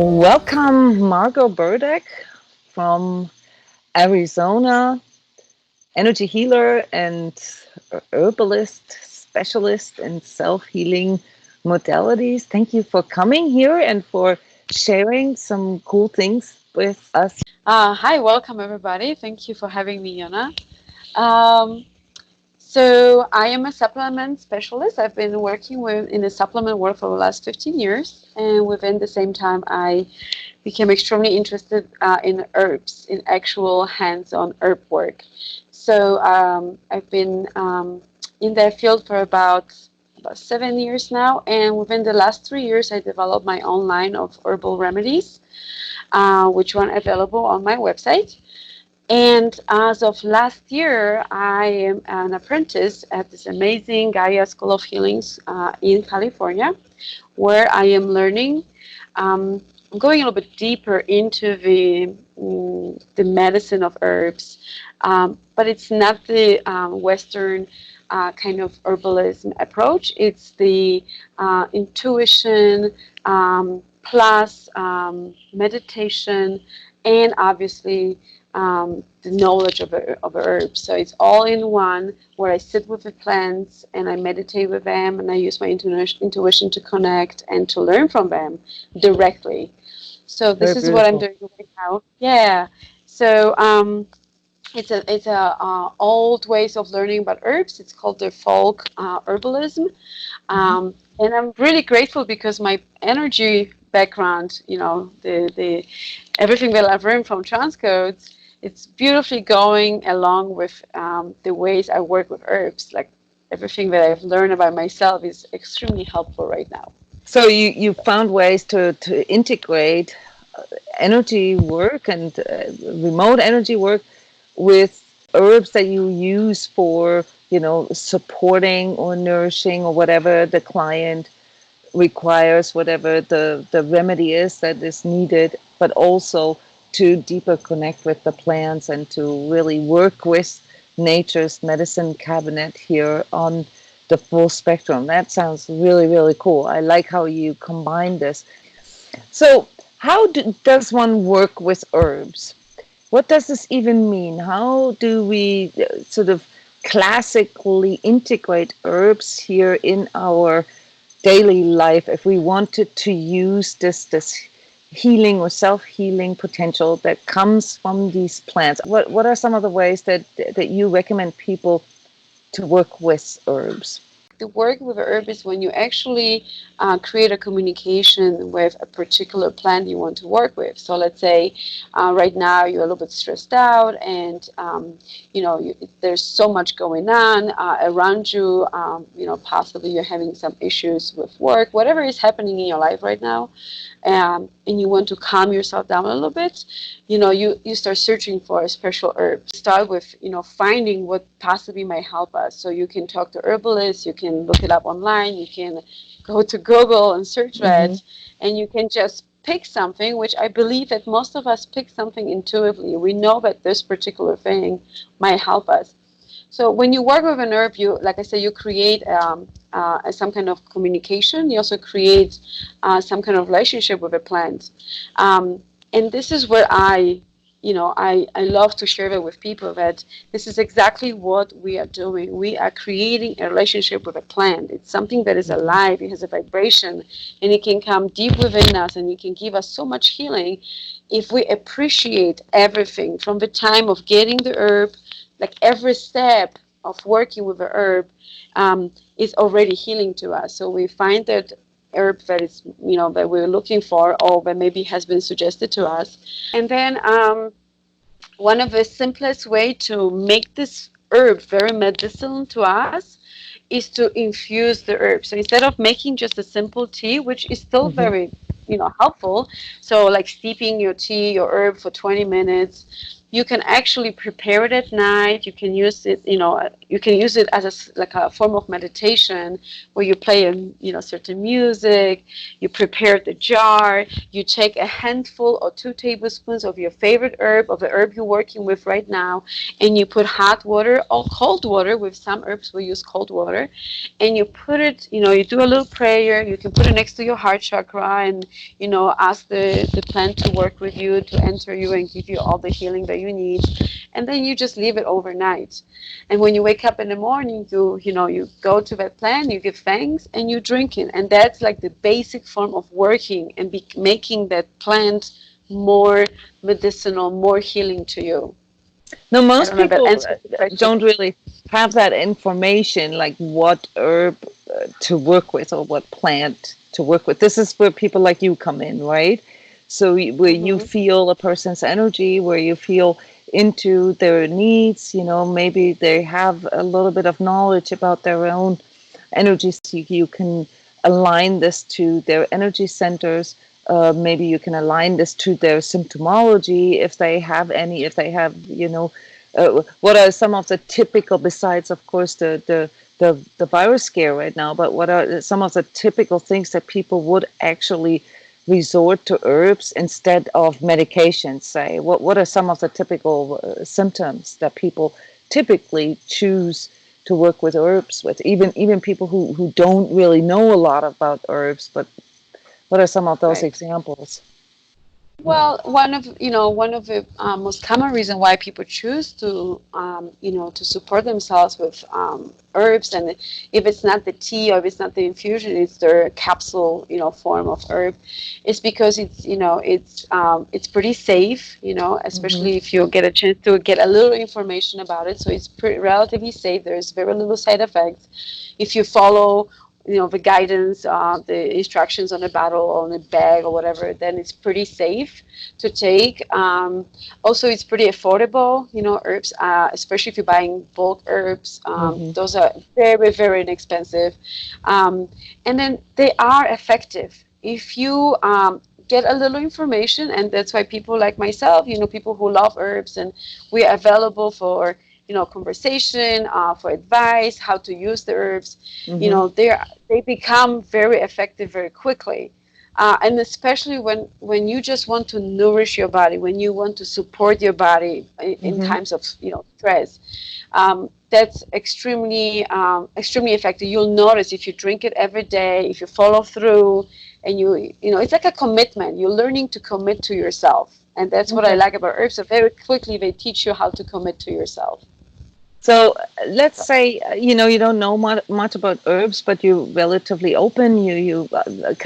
Welcome, Margo Burdek from Arizona, energy healer and herbalist specialist in self-healing modalities. Thank you for coming here and for sharing some cool things with us. Hi, welcome everybody. Thank you for having me, Jona. Um, so I am a supplement specialist. I've been working in the supplement world for the last 15 years, and within the same time, I became extremely interested in herbs, in actual hands-on herb work. So I've been in that field for about 7 years now, and within the last 3 years, I developed my own line of herbal remedies, which one available on my website. And as of last year, I am an apprentice at this amazing Gaia School of Healings in California, where I am learning. I'm going a little bit deeper into the medicine of herbs, but it's not the Western kind of herbalism approach. It's the intuition plus meditation and obviously the knowledge of herbs. So it's all in one where I sit with the plants and I meditate with them and I use my intuition to connect and to learn from them directly. So this Very is what I'm beautiful. doing right now. Yeah. So it's a old ways of learning about herbs. It's called the folk herbalism. Mhm. And I'm really grateful because my energy background, the everything that I've learned from transcodes, it's beautifully going along with the ways I work with herbs. Like everything that I've learned about myself is extremely helpful right now. So you found ways to integrate energy work and remote energy work with herbs that you use for, supporting or nourishing or whatever the client requires, whatever the remedy is that is needed, but also to deeper connect with the plants and to really work with nature's medicine cabinet here on the full spectrum. That sounds really, really cool. I like how you combine this. So, how does one work with herbs? What does this even mean? How do we sort of classically integrate herbs here in our daily life if we wanted to use this healing or self-healing potential that comes from these plants? What are some of the ways that you recommend people to work with herbs? The work with a herb is when you actually create a communication with a particular plant you want to work with. So let's say right now you're a little bit stressed out and there's so much going on around you. Possibly you're having some issues with work, whatever is happening in your life right now, and you want to calm yourself down a little bit. You start searching for a special herb. Start with finding what possibly might help us. So you can talk to herbalists, you can look it up online, you can go to Google and search Mm-hmm. that, and you can just pick something, which I believe that most of us pick something intuitively. We know that this particular thing might help us. So when you work with an herb, like I said, you create some kind of communication. You also create some kind of relationship with a plant, and this is where I love to share that with people that this is exactly what we are doing. We are creating a relationship with a plant. It's something that is Mm-hmm. alive. It has a vibration, and it can come deep within us, and it can give us so much healing if we appreciate everything from the time of getting the herb, like every step of working with a herb is already healing to us. So we find that herb that is that we're looking for or that maybe has been suggested to us, and then one of the simplest way to make this herb very medicinal to us is to infuse the herb. So instead of making just a simple tea, which is still very helpful, so like steeping your tea, your herb for 20 minutes, You can actually prepare it at night. You can use it, you can use it as like a form of meditation where you play certain music. You prepare the jar. You take a handful or 2 tablespoons of your favorite herb, of the herb you're working with right now, and you put hot water or cold water. With some herbs, we use cold water, and you put it. You do a little prayer. You can put it next to your heart chakra, and ask the plant to work with you, to enter you and give you all the healing that you need. And then you just leave it overnight. And when you wake up in the morning, you go to that plant, you give thanks, and you drink it. And that's like the basic form of working and making that plant more medicinal, more healing to you. No, I most don't know if that people answers the question. don't really have that information, like what herb to work with or what plant to work with. This is where people like you come in, right? So where you Mm-hmm. feel a person's energy, where you feel into their needs, maybe they have a little bit of knowledge about their own energies. You can align this to their energy centers. Maybe you can align this to their symptomology if they have any, if they have, what are some of the typical, besides, of course, the virus scare right now, but what are some of the typical things that people would actually resort to herbs instead of medications, say? What are some of the typical symptoms that people typically choose to work with herbs with, even people who don't really know a lot about herbs, but what are some of those Right. examples? Well, one of the most common reason why people choose to support themselves with herbs, and if it's not the tea or if it's not the infusion, it's their capsule, form of herb, is because it's pretty safe, Hmm. especially if you get a chance to get a little information about it. So it's relatively safe. There's very little side effects if you follow the guidance, the instructions on the bottle or on the bag or whatever, then it's pretty safe to take. Also, it's pretty affordable. Herbs, especially if you're buying bulk herbs, Hmm. those are very, very inexpensive. Um, and then they are effective. If you get a little information, and that's why people like myself, people who love herbs, and we're available for conversation, for advice, how to use the herbs. Hmm. They become very effective very quickly. And especially when you just want to nourish your body, when you want to support your body in Hmm. times of stress, that's extremely effective. You'll notice if you drink it every day, if you follow through, and it's like a commitment. You're learning to commit to yourself, and that's what I Okay. like about herbs. So very quickly they teach you how to commit to yourself. So let's say you don't know much about herbs, but you're relatively open. You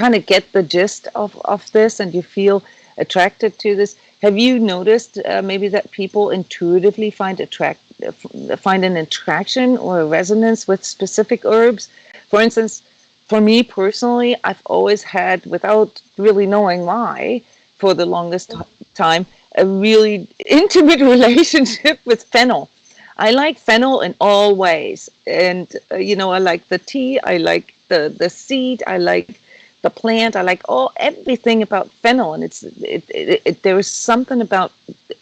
kind of get the gist of this, and you feel attracted to this. Have you noticed maybe that people intuitively find an attraction or a resonance with specific herbs? For instance, for me personally, I've always had, without really knowing why, for the longest time, a really intimate relationship with fennel. I like fennel in all ways, and I like the tea, I like the seed, I like the plant, I like everything about fennel, and there is something about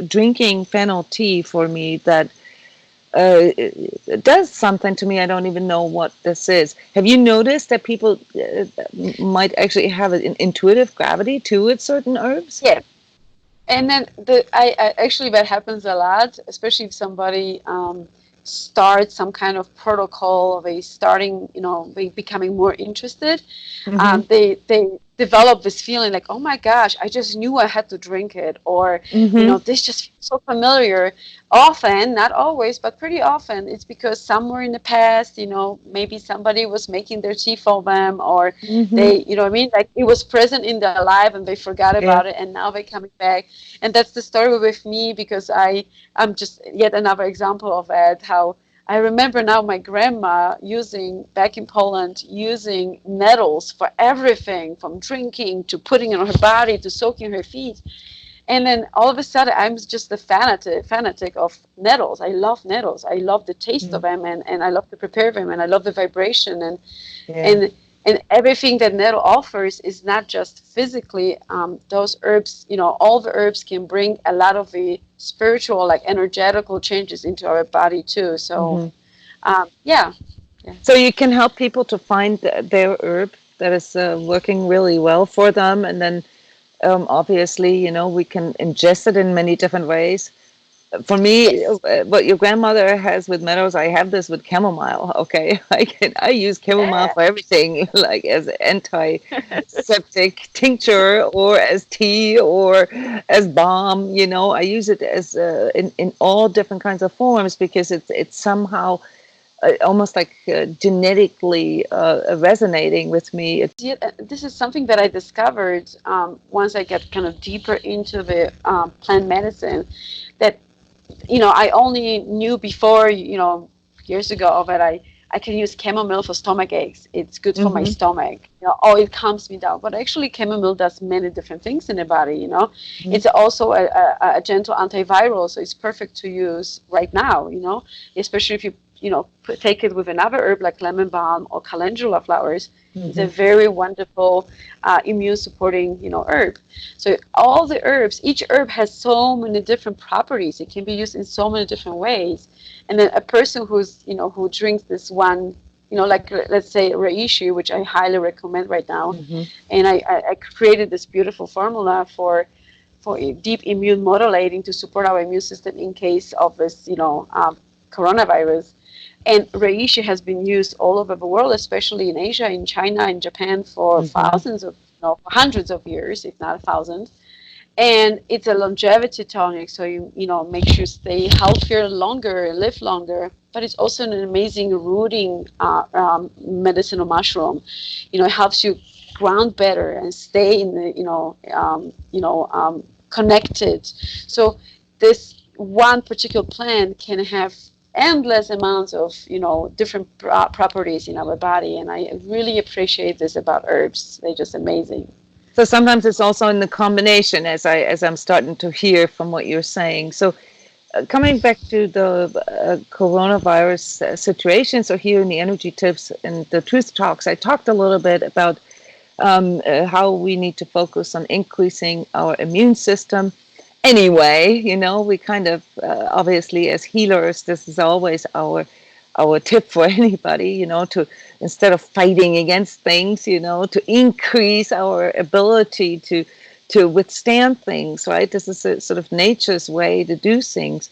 drinking fennel tea for me that it does something to me. I don't even know what this is. Have you noticed that people might actually have an intuitive gravity to certain herbs? Yeah. And then I actually that happens a lot, especially if somebody starts some kind of protocol, or they starting, they becoming more interested. Mm-hmm. They develop this feeling like, oh my gosh, I just knew I had to drink it, or Mm-hmm. this just feels so familiar. Often, not always, but pretty often, it's because somewhere in the past, maybe somebody was making their tea for them, or Mm-hmm. they, what I mean, like it was present in their life and they forgot Yeah. about it, and now they're coming back. And that's the story with me, because I'm just yet another example of that. How I remember now my grandma back in Poland, using nettles for everything from drinking to putting it on her body to soaking her feet. And then all of a sudden, I'm just a fanatic of nettles. I love nettles. I love the taste of Mm. them, and I love to prepare them, and I love the vibration. Yeah. And And everything that nettle offers is not just physically. Those herbs, all the herbs can bring a lot of the spiritual, like energetical changes into our body too. So, Hmm. yeah, yeah. So you can help people to find their herb that is working really well for them, and then obviously, we can ingest it in many different ways. For me, Yes. what your grandmother has with meadows, I have this with chamomile. Okay, I use chamomile Yeah. for everything, like as antiseptic tincture, or as tea, or as balm. I use it as in all different kinds of forms, because it's somehow almost like genetically resonating with me. Yeah, this is something that I discovered once I get kind of deeper into the plant medicine. That I only knew before, years ago, that I can use chamomile for stomach aches. It's good for my Hmm. stomach. Oh, it calms me down. But actually, chamomile does many different things in the body. Hmm. It's also a gentle antiviral, so it's perfect to use right now. Especially if you take it with another herb like lemon balm or calendula flowers. It's a Hmm. very wonderful immune supporting, herb. So all the herbs, each herb has so many different properties. It can be used in so many different ways. And then a person who drinks this one, like let's say reishi, which I highly recommend right now. Hmm. And I created this beautiful formula for deep immune modulating to support our immune system in case of this, coronavirus. And reishi has been used all over the world, especially in Asia, in China, in Japan, for Hmm. thousands of, hundreds of years, if not a thousand. And it's a longevity tonic, so makes you stay healthier longer, live longer. But it's also an amazing rooting medicinal mushroom. It helps you ground better and stay in the connected. So this one particular plant can have endless amounts of different properties in our body, and I really appreciate this about herbs. They're just amazing. So sometimes it's also in the combination, as I'm starting to hear from what you're saying. So coming back to the coronavirus situation, so here in the energy tips and the truth talks, I talked a little bit about how we need to focus on increasing our immune system. Anyway, we kind of obviously, as healers, this is always our tip for anybody, to, instead of fighting against things, to increase our ability to withstand things, right? This is a sort of nature's way to do things,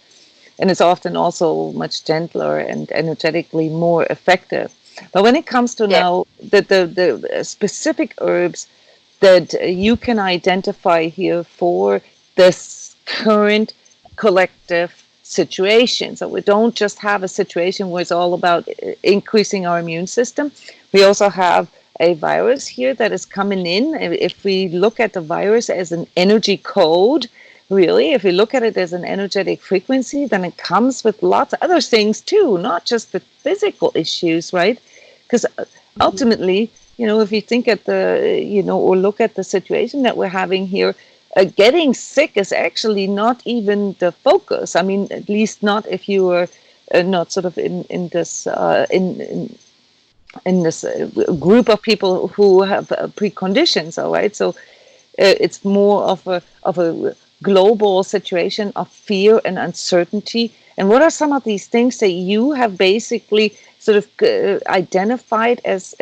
and it's often also much gentler and energetically more effective. But when it comes to Yeah. now the specific herbs that you can identify here for this current collective situation. So we don't just have a situation where it's all about increasing our immune system. We also have a virus here that is coming in. If we look at the virus as an energy code, really, if we look at it as an energetic frequency, then it comes with lots of other things too, not just the physical issues, right? Because Mhm. ultimately, if you think at or look at the situation that we're having here, getting sick is actually not even the focus. I mean, at least not if you are not sort of in this group of people who have preconditions. All right, so it's more of a global situation of fear and uncertainty. And what are some of these things that you have basically sort of identified as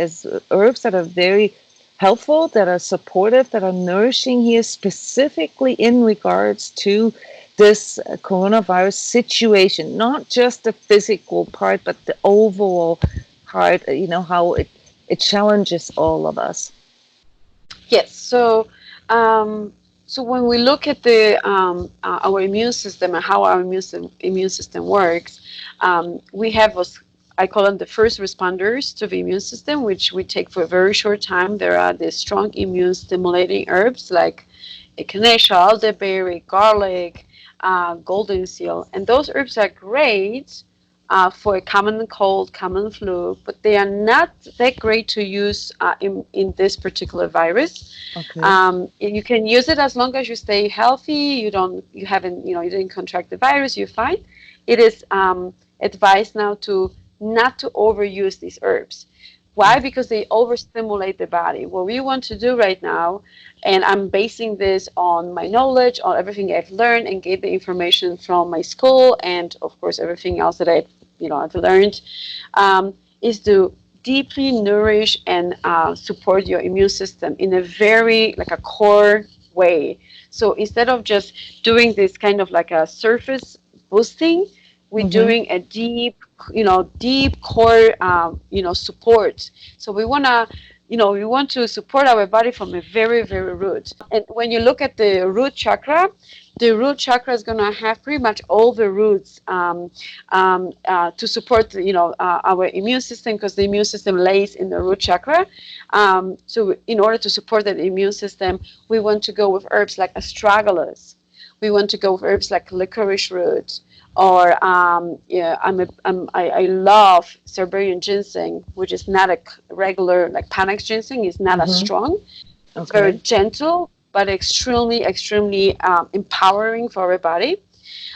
herbs that are very helpful, that are supportive, that are nourishing here, specifically in regards to this coronavirus situation, not just the physical part, but the overall part, how it challenges all of us. Yes. So when we look at the our immune system and how our immune system works, we have what's I call them the first responders to the immune system, which we take for a very short time. There are the strong immune stimulating herbs like echinacea, elderberry, garlic, golden seal, and those herbs are great for a common cold, common flu, but they are not that great to use in this particular virus. Okay. You can use it as long as you stay healthy. You haven't, you didn't contract the virus. You're fine. It is advised now to not to overuse these herbs. Why? Because they overstimulate the body. What we want to do right now, and I'm basing this on my knowledge, on everything I've learned and get the information from my school, and of course everything else that I've learned, is to deeply nourish and support your immune system in a very like a core way. So instead of just doing this kind of like a surface boosting, we're Mm-hmm. doing a deep core, support. So we want to support our body from a very, very root. And when you look at the root chakra is going to have pretty much all the roots to support, our immune system, because the immune system lays in the root chakra. So in order to support that immune system, we want to go with herbs like astragalus. We want to go with herbs like licorice root, or yeah, I love Siberian ginseng, which is not a regular like Panax ginseng. It's not as Mm-hmm. strong. It's very Okay. gentle, but extremely, extremely empowering for our body.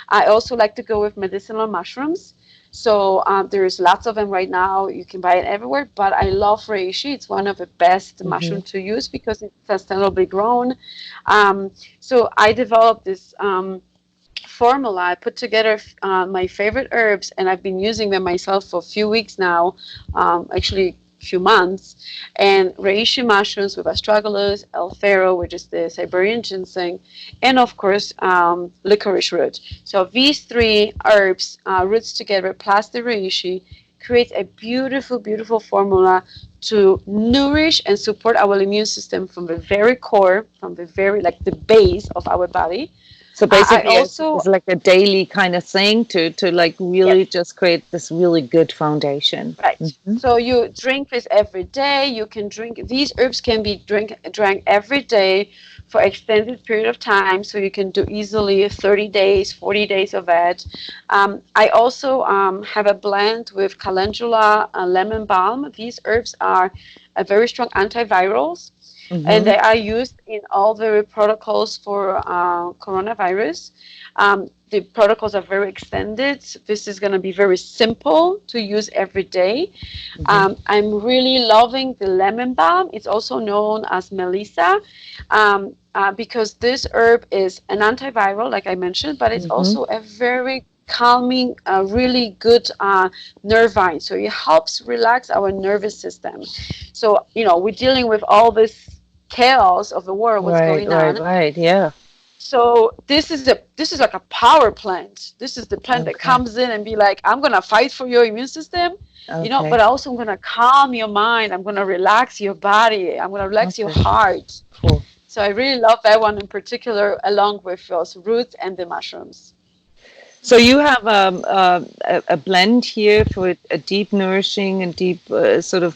I also like to go with medicinal mushrooms. So there's lots of them right now. You can buy it everywhere. But I love reishi. It's one of the best Mm-hmm. mushrooms to use because it's sustainably grown. So I developed this formula. I put together my favorite herbs, and I've been using them myself for a few weeks now, actually a few months. And reishi mushrooms with astragalus, alfero, which is the Siberian ginseng, and of course licorice root. So these three herbs, roots together, plus the reishi, creates a beautiful, beautiful formula to nourish and support our immune system from the very core, from the very like the base of our body. So I basically, also it's like a daily kind of thing to like really Yes, just create this really good foundation. right. Mm-hmm. So you drink this every day. You can drink these herbs can be drank every day for extended period of time. So you can do easily 30 days, 40 days of that. I also have a blend with calendula, lemon balm. These herbs are a very strong antivirals, and Mm-hmm. they are used in all the protocols for coronavirus. The protocols are very extended. This is going to be very simple to use every day. Mm-hmm. I'm really loving the lemon balm. It's also known as Melissa, because this herb is an antiviral, like I mentioned, but it's Mm-hmm. also a very calming, really good nervine. So it helps relax our nervous system. So, we're dealing with all this chaos of the world, what's Right, going right, on. right. Yeah. So this is like a power plant. This is the plant that Okay. comes in and be like, I'm gonna fight for your immune system, but Okay. also I'm gonna calm your mind. I'm gonna relax your body. I'm gonna relax your Okay. heart. Cool. So I really love that one in particular, along with those roots and the mushrooms. So you have a blend here for a deep nourishing and deep sort of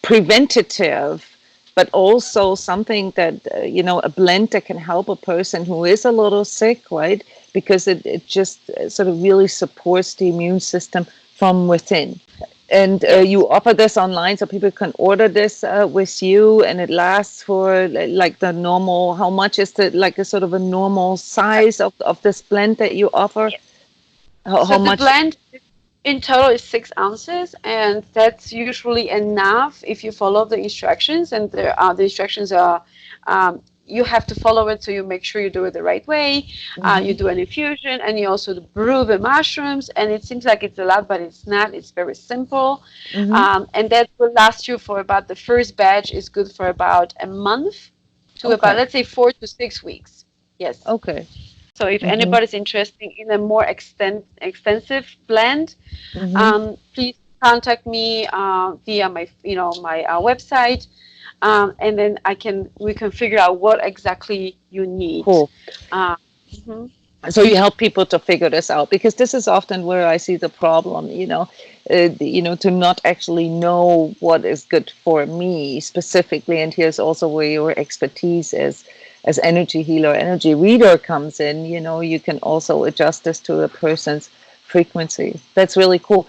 preventative, but also something that, a blend that can help a person who is a little sick, right? Because it just sort of really supports the immune system from within. And Yes. you offer this online so people can order this with you, and it lasts for like the normal. How much is the like a sort of a normal size of this blend that you offer? Yes. How So the much? blend in total is 6 ounces, and that's usually enough if you follow the instructions. And the instructions are, you have to follow it, so you make sure you do it the right way. You Hmm. do an infusion, and you also brew the mushrooms. And it seems like it's a lot, but it's not. It's very simple, Hmm. and that will last you for about the first batch is good for about a month to about, Okay. let's say, 4 to 6 weeks. Yes. Okay. So if Hmm. anybody's interested in a more extensive blend, Hmm. please contact me via my website, and then we can figure out what exactly you need. Cool. Uh, mhm. So you help people to figure this out, because this is often where I see the problem, to not actually know what is good for me specifically. And here's also where your expertise is as energy healer, energy reader comes in. You can also adjust this to a person's frequency. That's really cool.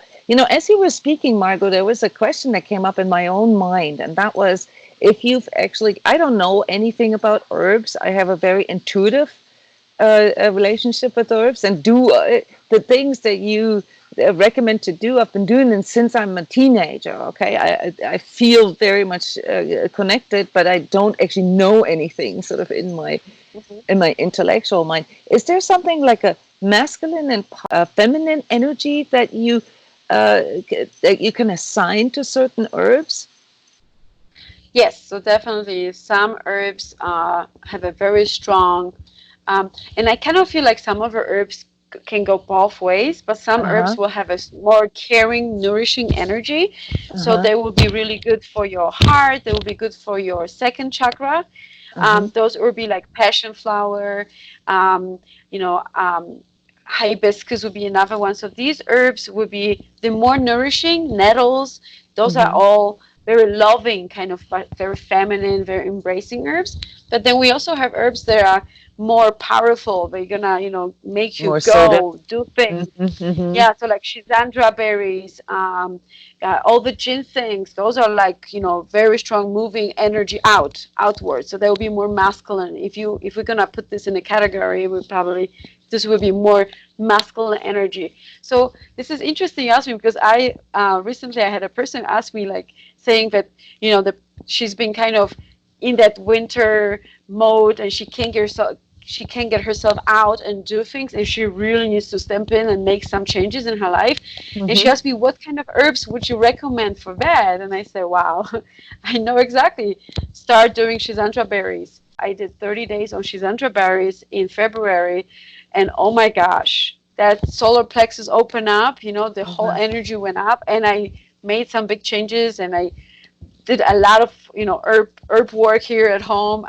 As you were speaking, Margo, there was a question that came up in my own mind, and that was, if you've actually, I don't know anything about herbs. I have a very intuitive a relationship with herbs, and do the things that you recommend to do. I've been doing it since I'm a teenager. Okay, I feel very much connected, but I don't actually know anything sort of Mhm. in my intellectual mind. Is there something like a masculine and feminine energy that you can assign to certain herbs? Yes, so definitely some herbs have a very strong, and I kind of feel like some of the herbs can go both ways, but some Uh herbs huh. will have a more caring, nourishing energy. Uh So huh. they will be really good for your heart, they will be good for your second chakra. Uh Those would be like passion flower, um, you know, hibiscus would be another one. So these herbs would be the more nourishing, nettles, those are huh. all very loving, kind of very feminine, very embracing herbs. But then we also have herbs that are more powerful. They're gonna, make you More soda. go, do things. Mm-hmm. Yeah, so like Schisandra berries, all the ginsengs, those are like, very strong moving energy outwards. So they will be more masculine. If we're gonna put this in a category, we probably this would be more masculine energy. So this is interesting you asked me because I recently I had a person ask me like saying that she's been kind of in that winter mode and she can't get herself out and do things and she really needs to step in and make some changes in her life. And she Mm-hmm. asked me, what kind of herbs would you recommend for that? And I said, wow, I know exactly. Start doing Schisandra berries. I did 30 days on Schisandra berries in February, and oh my gosh, that solar plexus opened up, the whole Uh-huh. energy went up, and I made some big changes, and I did a lot of herb work here at home.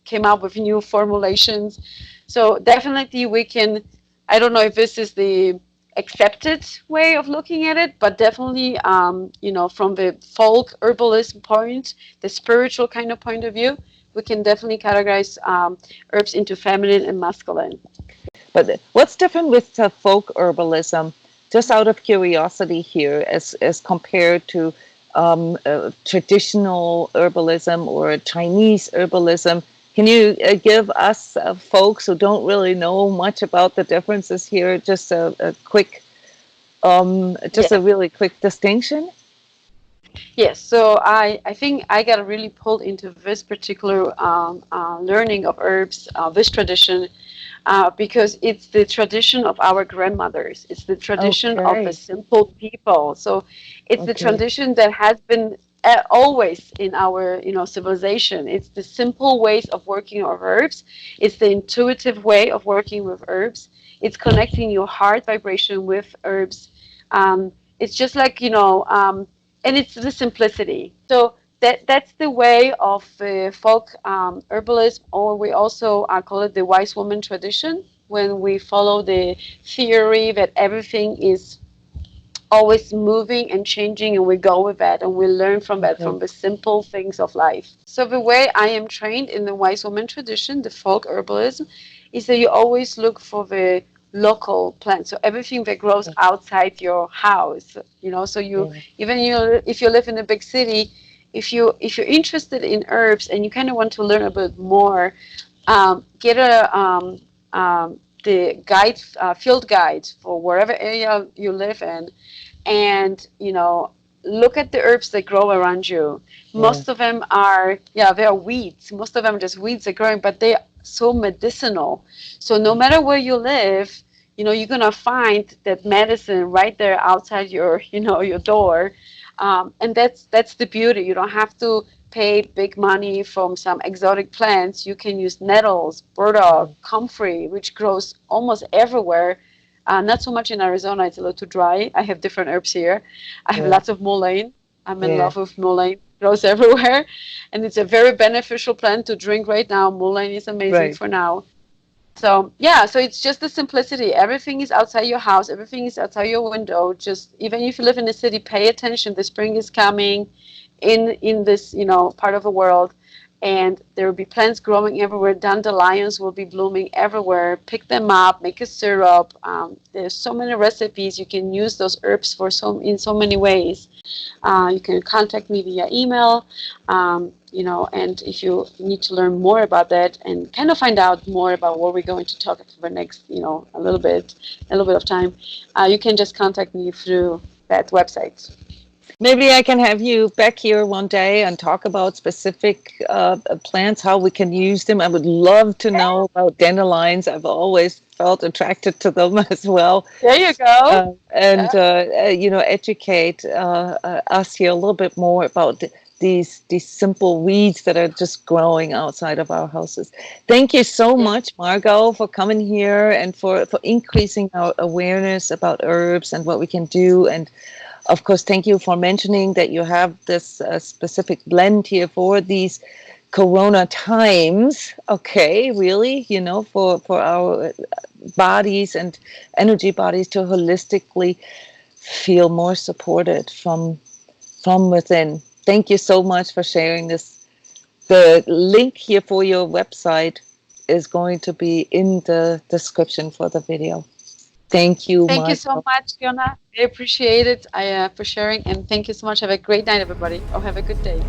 Came up with new formulations. So definitely we can. I don't know if this is the accepted way of looking at it, but definitely from the folk herbalist point, the spiritual kind of point of view, we can definitely categorize herbs into feminine and masculine. But what's different with folk herbalism, just out of curiosity here, as compared to traditional herbalism or Chinese herbalism? Can you give us folks who don't really know much about the differences here just just a Yes. really quick distinction? Yes, so I think I got really pulled into this particular learning of herbs, this tradition, because it's the tradition of our grandmothers. It's the tradition of the Okay. simple people. So it's the Okay. tradition that has been always in our civilization. It's the simple ways of working with herbs. It's the intuitive way of working with herbs. It's connecting your heart vibration with herbs. It's just like and it's the simplicity. So that's the way of folk herbalism, or we also call it the wise woman tradition, when we follow the theory that everything is always moving and changing, and we go with that and we learn from that, Okay. from the simple things of life. So the way I am trained in the wise woman tradition, the folk herbalism, is that you always look for the local plants, so everything that grows outside your house. So you Yeah. even you if you live in a big city, if you're interested in herbs and you kind of want to learn a bit more, get the guide, field guide for wherever area you live in, and look at the herbs that grow around you. Yeah. Most of them are, yeah, they are weeds. Most of them are just weeds that are growing, but they are so medicinal. So no matter where you live, you're gonna find that medicine right there outside your door. And that's the beauty. You don't have to pay big money from some exotic plants. You can use nettles, burdock, comfrey, which grows almost everywhere. Not so much in Arizona; it's a little too dry. I have different herbs here. I have Yeah. lots of mullein. I'm in Yeah. love with mullein. It grows everywhere, and it's a very beneficial plant to drink right now. Mullein is amazing Right. for now. So yeah, so it's just the simplicity. Everything is outside your house. Everything is outside your window. Just even if you live in the city, pay attention. The spring is coming in this part of the world, and there will be plants growing everywhere. Dandelions will be blooming everywhere. Pick them up, make a syrup. There's so many recipes. You can use those herbs for in so many ways. You can contact me via email, and if you need to learn more about that and kind of find out more about what we're going to talk for the next, a little bit of time, you can just contact me through that website. Maybe I can have you back here one day and talk about specific plants, how we can use them. I would love to know about dandelions. I've always felt attracted to them as well. There you go. And educate us here a little bit more about these simple weeds that are just growing outside of our houses. Thank you so much, Margo, for coming here and for increasing our awareness about herbs and what we can do. And of course, thank you for mentioning that you have this specific blend here for these Corona times. Okay, really, for our bodies and energy bodies to holistically feel more supported from within. Thank you so much for sharing this. The link here for your website is going to be in the description for the video. Thank you, Thank you so Margo. much, Jona. I appreciate it for sharing, and thank you so much. Have a great night, everybody, or have a good day.